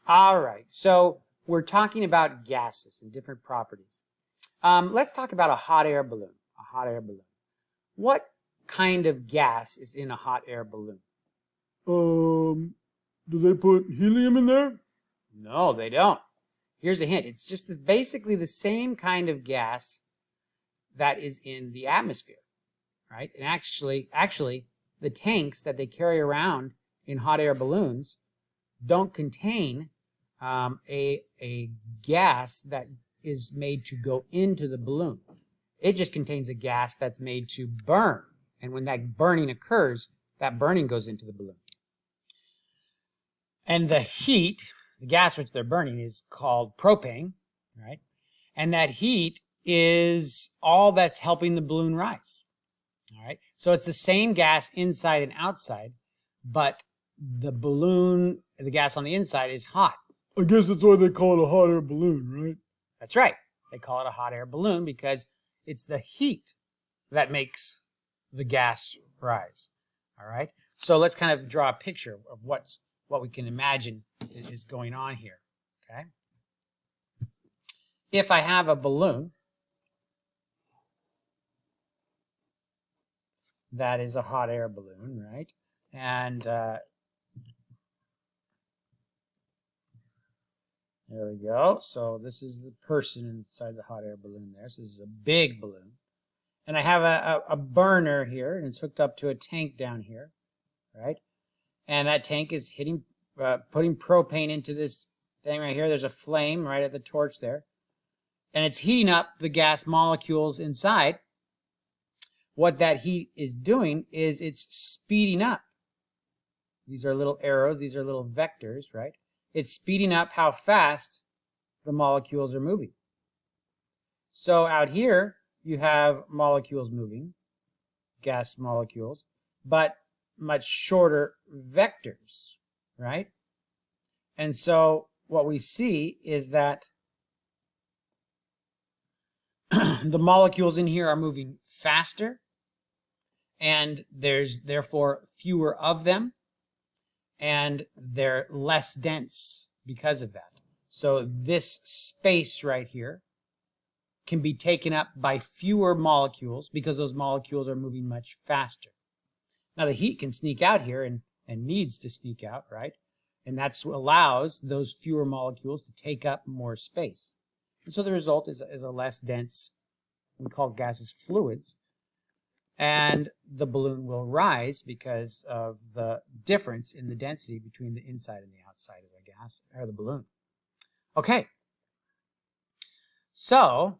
All right, so we're talking about gases and different properties. Let's talk about a hot air balloon. A hot air balloon. What kind of gas is in a hot air balloon? Do they put helium in there? No, they don't. Here's a hint. It's just basically the same kind of gas that is in the atmosphere, right? And actually, the tanks that they carry around in hot air balloons don't contain a gas that is made to go into the balloon. It just contains a gas that's made to burn. And when that burning occurs, that burning goes into the balloon. And the heat, the gas which they're burning, is called propane, right? And that heat is all that's helping the balloon rise. All right. So it's the same gas inside and outside, but the balloon, the gas on the inside is hot. I guess that's why they call it a hot air balloon, right? That's right. They call it a hot air balloon because it's the heat that makes the gas rise. All right. So let's kind of draw a picture of what we can imagine is going on here. Okay. If I have a balloon that is a hot air balloon, right? And there we go. So this is the person inside the hot air balloon there. So this is a big balloon. And I have a burner here, and it's hooked up to a tank down here, right? And that tank is putting propane into this thing right here. There's a flame right at the torch there. And it's heating up the gas molecules inside. What that heat is doing is it's speeding up. These are little arrows. These are little vectors, right? It's speeding up how fast the molecules are moving. So out here, you have molecules moving, gas molecules, but much shorter vectors, right? And so what we see is that the molecules in here are moving faster, and there's therefore fewer of them, and they're less dense because of that. So this space right here can be taken up by fewer molecules because those molecules are moving much faster. Now the heat can sneak out here and needs to sneak out, right? And that's what allows those fewer molecules to take up more space. And so the result is a less dense, we call gases fluids, and the balloon will rise because of the difference in the density between the inside and the outside of the gas or the balloon. Okay. So,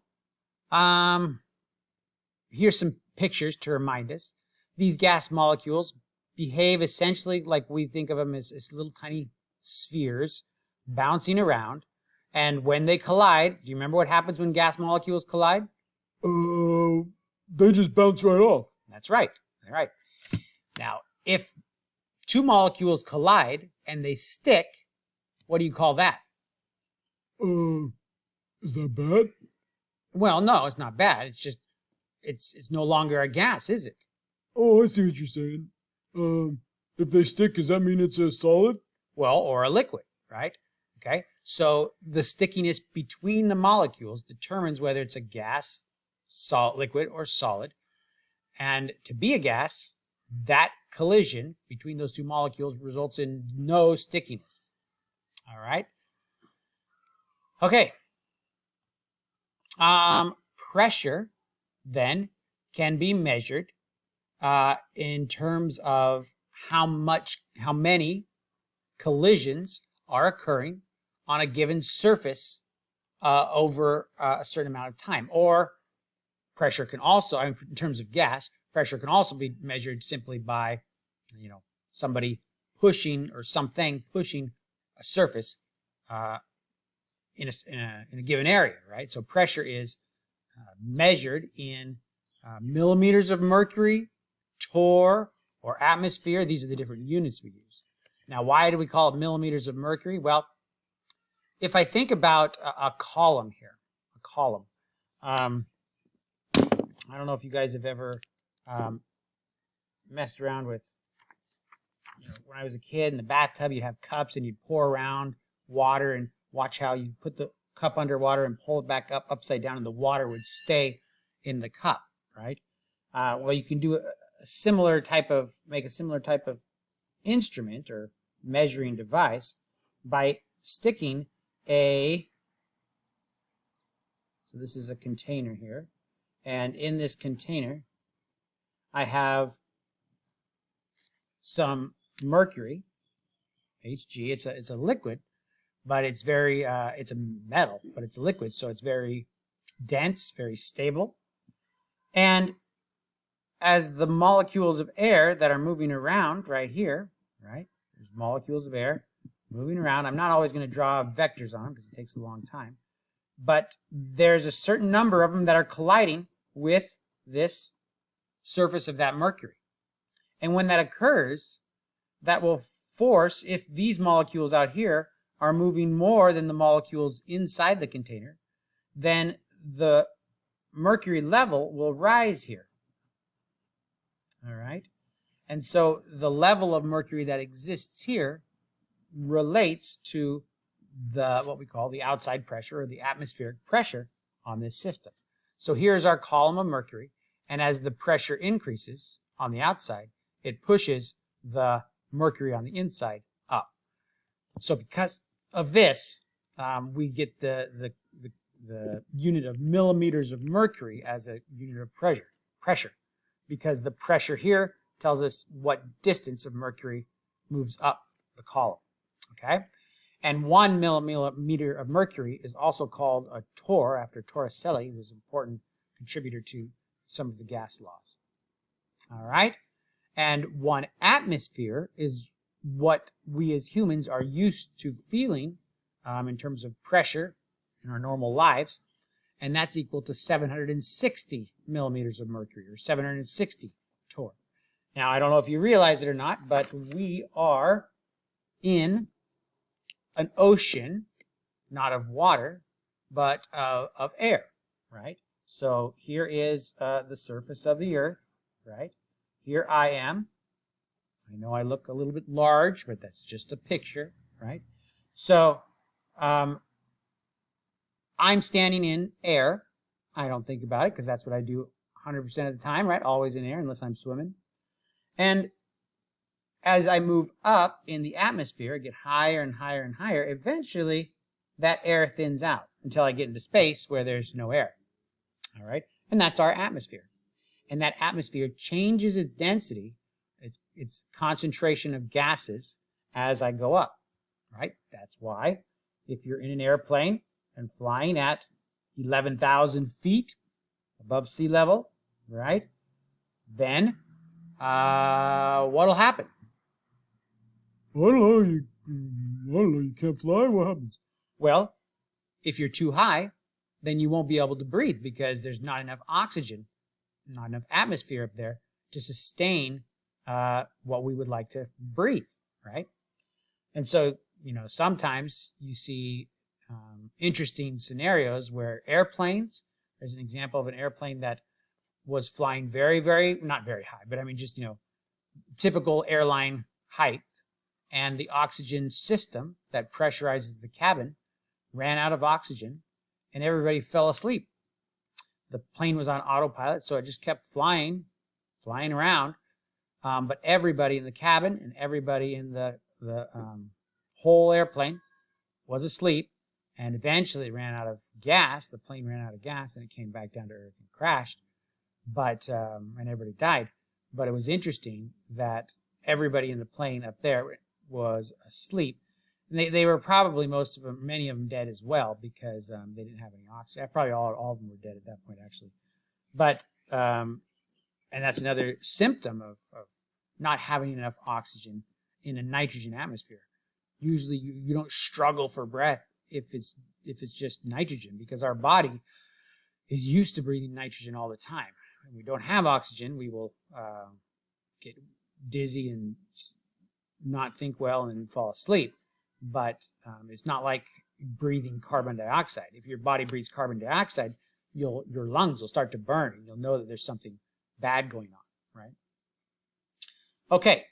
here's some pictures to remind us. These gas molecules behave essentially like we think of them as little tiny spheres bouncing around. And when they collide, do you remember what happens when gas molecules collide? They just bounce right off. That's right. All right. Now, if two molecules collide and they stick, what do you call that? Is that bad? Well, no, it's not bad. It's just, it's no longer a gas, is it? Oh, I see what you're saying. If they stick, does that mean it's a solid? Well, or a liquid, right? Okay. So the stickiness between the molecules determines whether it's a gas, solid, liquid, or solid. And to be a gas, that collision between those two molecules results in no stickiness. All right. Okay. Pressure then can be measured in terms of how many collisions are occurring on a given surface over a certain amount of time. Or pressure can also, in terms of gas, pressure can also be measured simply by, somebody pushing or something pushing a surface in a given area, right? So pressure is measured in millimeters of mercury, torr, or atmosphere. These are the different units we use. Now, why do we call it millimeters of mercury? Well, if I think about a column here, I don't know if you guys have ever messed around with, when I was a kid in the bathtub, you'd have cups and you'd pour around water and watch how you put the cup underwater and pull it back up upside down and the water would stay in the cup, right? Well, you can do make a similar type of instrument or measuring device by sticking so this is a container here, and in this container I have some mercury, Hg. It's a liquid, but it's very it's a metal, but it's a liquid, so it's very dense, very stable. And as the molecules of air that are moving around right here, right? There's molecules of air moving around. I'm not always going to draw vectors on them because it takes a long time. But there's a certain number of them that are colliding with this surface of that mercury. And when that occurs, that will force, if these molecules out here are moving more than the molecules inside the container, then the mercury level will rise here. All right? And so the level of mercury that exists here relates to what we call the outside pressure or the atmospheric pressure on this system. So here's our column of mercury, and as the pressure increases on the outside, it pushes the mercury on the inside up. So because of this, we get the unit of millimeters of mercury as a unit of pressure, because the pressure here tells us what distance of mercury moves up the column. Okay? And 1 millimeter of mercury is also called a torr, after Torricelli, who was an important contributor to some of the gas laws. All right? And 1 atmosphere is what we as humans are used to feeling in terms of pressure in our normal lives, and that's equal to 760 millimeters of mercury, or 760 torr. Now, I don't know if you realize it or not, but we are in an ocean, not of water, but of air, right? So here is the surface of the Earth, right? Here I am. I know I look a little bit large, but that's just a picture, right? So I'm standing in air. I don't think about it because that's what I do 100% of the time, right? Always in air unless I'm swimming. And as I move up in the atmosphere, I get higher and higher and higher. Eventually, that air thins out until I get into space where there's no air. All right? And that's our atmosphere. And that atmosphere changes its density, its concentration of gases as I go up. Right? That's why if you're in an airplane and flying at 11,000 feet above sea level, right? Then what'll happen? I don't know. You can't fly. What happens? Well, if you're too high, then you won't be able to breathe because there's not enough oxygen, not enough atmosphere up there to sustain what we would like to breathe, right? And so, sometimes you see interesting scenarios where there's an example of an airplane that was flying very, very, not very high, but I mean just, typical airline height, and the oxygen system that pressurizes the cabin ran out of oxygen and everybody fell asleep. The plane was on autopilot, so it just kept flying around, but everybody in the cabin and everybody in the whole airplane was asleep, and eventually it ran out of gas. The plane ran out of gas and it came back down to earth and crashed, but and everybody died. But it was interesting that everybody in the plane up there was asleep, and they were probably many of them dead as well because they didn't have any oxygen. Probably all of them were dead at that point, actually. But and that's another symptom of not having enough oxygen in a nitrogen atmosphere. Usually you don't struggle for breath if it's just nitrogen, because our body is used to breathing nitrogen all the time. When we don't have oxygen, we will get dizzy and not think well and fall asleep. But it's not like breathing carbon dioxide. If your body breathes carbon dioxide, your lungs will start to burn, and you'll know that there's something bad going on, right? Okay,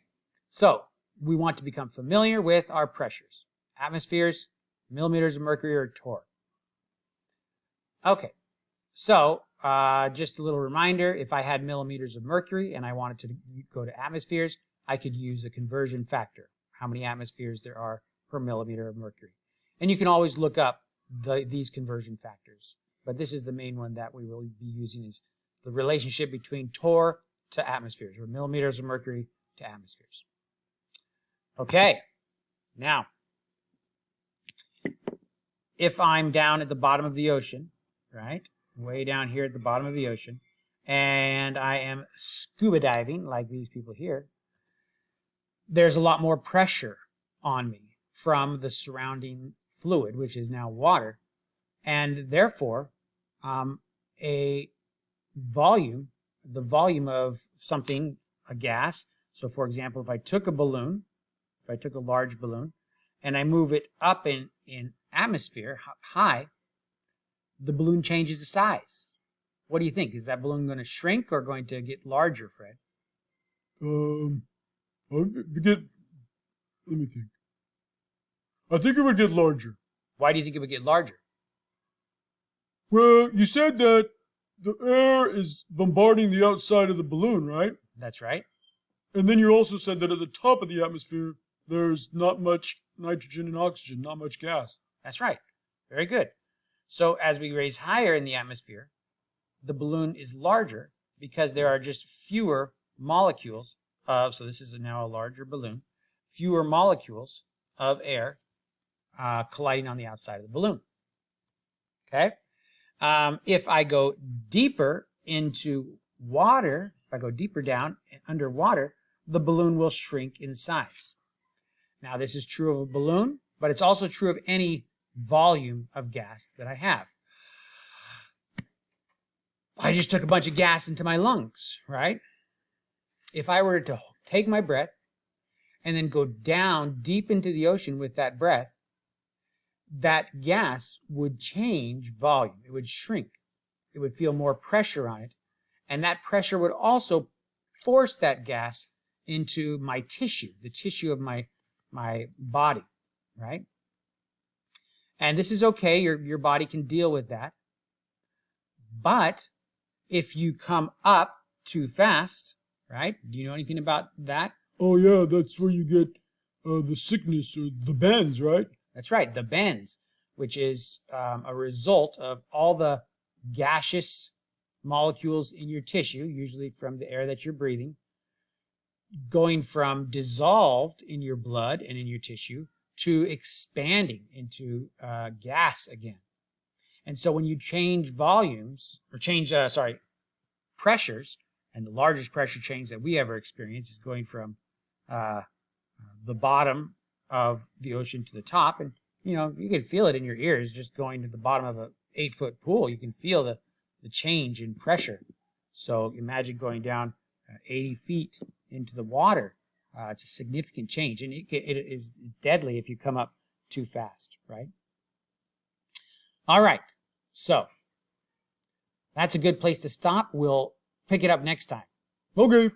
so we want to become familiar with our pressures. Atmospheres, millimeters of mercury or torr. Okay, so just a little reminder, if I had millimeters of mercury and I wanted to go to atmospheres, I could use a conversion factor, how many atmospheres there are per millimeter of mercury. And you can always look up these conversion factors, but this is the main one that we will be using, is the relationship between torr to atmospheres, or millimeters of mercury to atmospheres. Okay, now, if I'm down at the bottom of the ocean, right, way down here at the bottom of the ocean, and I am scuba diving like these people here, there's a lot more pressure on me from the surrounding fluid, which is now water, and therefore the volume of something, a gas. So for example, if I took a balloon, if I took a large balloon and I move it up in atmosphere high, the balloon changes the size. What do you think? Is that balloon going to shrink or going to get larger, Fred? Let me think. I think it would get larger. Why do you think it would get larger? Well, you said that the air is bombarding the outside of the balloon, right? That's right. And then you also said that at the top of the atmosphere, there's not much nitrogen and oxygen, not much gas. That's right. Very good. So as we raise higher in the atmosphere, the balloon is larger because there are just fewer molecules of, so this is now a larger balloon, fewer molecules of air colliding on the outside of the balloon. Okay? If I go deeper into water, if I go deeper down underwater, the balloon will shrink in size. Now, this is true of a balloon, but it's also true of any volume of gas that I have. I just took a bunch of gas into my lungs, right? If I were to take my breath and then go down deep into the ocean with that breath, that gas would change volume. It would shrink. It would feel more pressure on it. And that pressure would also force that gas into my tissue, the tissue of my body, right? And this is okay. Your body can deal with that. But if you come up too fast, right? Do you know anything about that? Oh, yeah, that's where you get the sickness or the bends, right? That's right, the bends, which is a result of all the gaseous molecules in your tissue, usually from the air that you're breathing, going from dissolved in your blood and in your tissue to expanding into gas again. And so when you change volumes, or change, pressures, and the largest pressure change that we ever experience is going from the bottom of the ocean to the top. And, you know, you can feel it in your ears just going to the bottom of an 8-foot pool. You can feel the change in pressure. So imagine going down 80 feet into the water. It's a significant change, and it's deadly if you come up too fast, right? All right, so that's a good place to stop. We'll pick it up next time. Okay.